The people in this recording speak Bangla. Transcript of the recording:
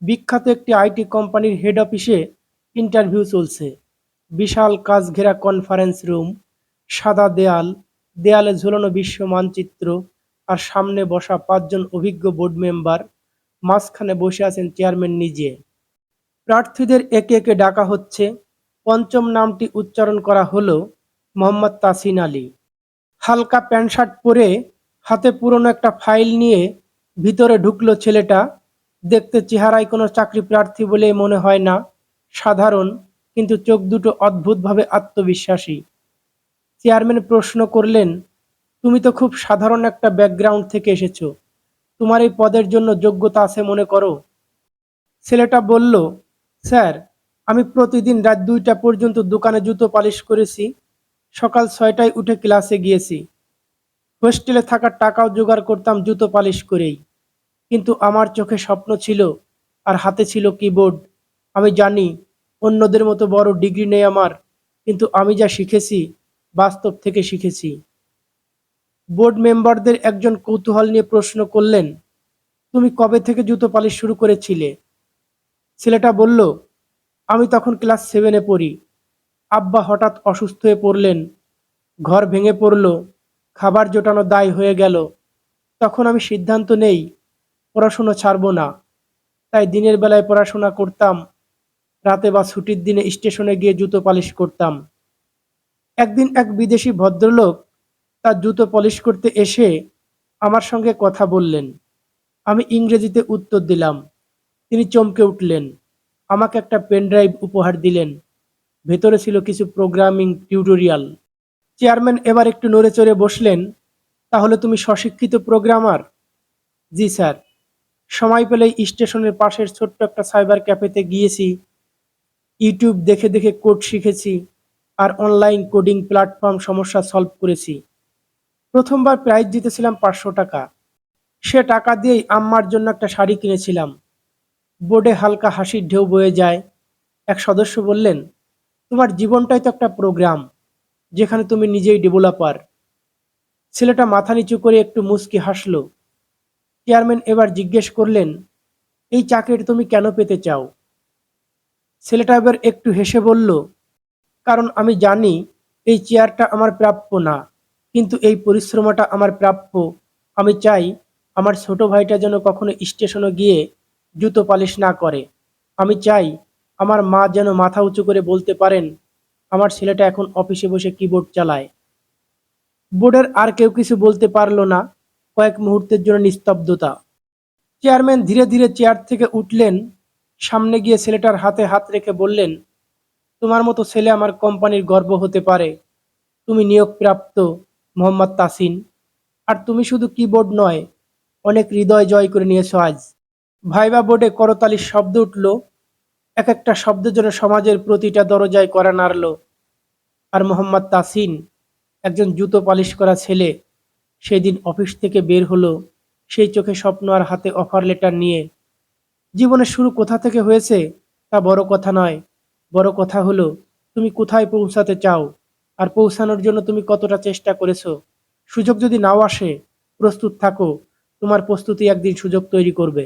বিখ্যাত একটি আইটি কোম্পানির হেড অফিসে ইন্টারভিউ চলছে। বিশাল কাচ ঘেরা কনফারেন্স রুম, সাদা দেয়াল, দেয়ালে ঝুলানো বিশ্ব মানচিত্র, আর সামনে বসা ৫ জন অভিজ্ঞ বোর্ড মেম্বার। মাঝখানে বসে আছেন চেয়ারম্যান নিজে। প্রার্থীদের একে একে ডাকা হচ্ছে। পঞ্চম নামটি উচ্চারণ করা হলো মোহাম্মদ তাসিন আলী। হালকা প্যান্ট শার্ট পরে, হাতে পুরনো একটা ফাইল নিয়ে ভিতরে ঢুকলো ছেলেটা। দেখতে চেহারায় কোনো চাকরি প্রার্থী বলে মনে হয় না, সাধারণ, কিন্তু চোখ দুটো অদ্ভুতভাবে আত্মবিশ্বাসী। চেয়ারম্যান প্রশ্ন করলেন, তুমি তো খুব সাধারণ একটা ব্যাকগ্রাউন্ড থেকে এসেছো, তোমার এই পদের জন্য যোগ্যতা আছে মনে করো? ছেলেটা বলল, স্যার, আমি প্রতিদিন রাত ২টা পর্যন্ত দোকানে জুতো পালিশ করেছি, সকাল ৬টায় উঠে ক্লাসে গিয়েছি, হোস্টেলে থাকার টাকাও জোগাড় করতাম জুতো পালিশ করেই। কিন্তু আমার চোখে স্বপ্ন ছিল, আর হাতে ছিল কিবোর্ড। আমি জানি অন্যদের মতো বড় ডিগ্রি নেই আমার, কিন্তু আমি যা শিখেছি বাস্তব থেকে শিখেছি। বোর্ড মেম্বারদের একজন কৌতূহল নিয়ে প্রশ্ন করলেন, তুমি কবে থেকে জুতো পালিশ শুরু করেছিলে? ছেলেটা বলল, আমি তখন ক্লাস 7-এ পড়ি। আব্বা হঠাৎ অসুস্থ হয়ে পড়লেন, ঘর ভেঙে পড়ল, খাবার জোটানো দায় হয়ে গেল। তখন আমি সিদ্ধান্ত নেই পড়াশুনো ছাড়বো না। তাই দিনের বেলায় পড়াশোনা করতাম, রাতে বা ছুটির দিনে স্টেশনে গিয়ে জুতো পালিশ করতাম। একদিন এক বিদেশি ভদ্রলোক তার জুতো পলিশ করতে এসে আমার সঙ্গে কথা বললেন। আমি ইংরেজিতে উত্তর দিলাম। তিনি চমকে উঠলেন, আমাকে একটা পেন ড্রাইভ উপহার দিলেন। ভেতরে ছিল কিছু প্রোগ্রামিং টিউটোরিয়াল। চেয়ারম্যান এবার একটু নড়ে চড়ে বসলেন, তাহলে তুমি স্বশিক্ষিত প্রোগ্রামার? জি স্যার। সময় পেলেই স্টেশনের পাশের ছোট্ট একটা সাইবার ক্যাফেতে গিয়েছি, ইউটিউব দেখে দেখে কোড শিখেছি, আর অনলাইন কোডিং প্ল্যাটফর্ম সমস্যা সলভ করেছি। প্রথমবার প্রাইজ জিতেছিলাম ৫০০ টাকা। সে টাকা দিয়েই আম্মার জন্য একটা শাড়ি কিনেছিলাম। বোর্ডে হালকা হাসির ঢেউ বয়ে যায়। এক সদস্য বললেন, তোমার জীবনটাই তো একটা প্রোগ্রাম, যেখানে তুমি নিজেই ডেভেলপার। ছেলেটা মাথা নিচু করে একটু মুচকি হাসলো। চেয়ারম্যান এবার জিজ্ঞেস করলেন, এই চাকরিটা তুমি কেন পেতে চাও? ছেলেটা এবার একটু হেসে বলল, কারণ আমি জানি এই চেয়ারটা আমার প্রাপ্য না, কিন্তু এই পরিশ্রমটা আমার প্রাপ্য। আমি চাই আমার ছোট ভাইটা যেন কখনো স্টেশনে গিয়ে জুতো পালিশ না করে। আমি চাই আমার মা যেন মাথা উঁচু করে বলতে পারেন, আমার ছেলেটা এখন অফিসে বসে কিবোর্ড চালায়। বোর্ডের আর কেউ কিছু বলতে পারল না। কয়েক মুহূর্তের জন্য নিস্তব্ধতা। চেয়ারম্যান ধীরে ধীরে চেয়ার থেকে উঠলেন, সামনে গিয়ে ছেলেটার হাতে হাত রেখে বললেন, তোমার মতো ছেলে আমার কোম্পানির গর্ব হতে পারে। তুমি নিয়োগপ্রাপ্ত মোহাম্মদ তাসিন। আর তুমি শুধু কিবোর্ড নয়, অনেক হৃদয় জয় করে নিয়েছো আজ। ভাইবা বোর্ডে করতালির শব্দ উঠল। এক একটা শব্দের জন্য সমাজের প্রতিটা দরজায় কড়া নাড়ল। আর মোহাম্মদ তাসিন, একজন জুতো পালিশ করা ছেলে, সেই দিন অফিস থেকে বের হলো, সেই চোখে স্বপ্ন আর হাতে অফার লেটার নিয়ে। জীবনের শুরু কোথা থেকে হয়েছে তা বড় কথা নয়, বড় কথা হলো তুমি কোথায় পৌঁছাতে চাও, আর পৌঁছানোর জন্য তুমি কতটা চেষ্টা করেছো। সুযোগ যদি নাও আসে, প্রস্তুত থাকো, তোমার প্রস্তুতি একদিন সুযোগ তৈরি করবে।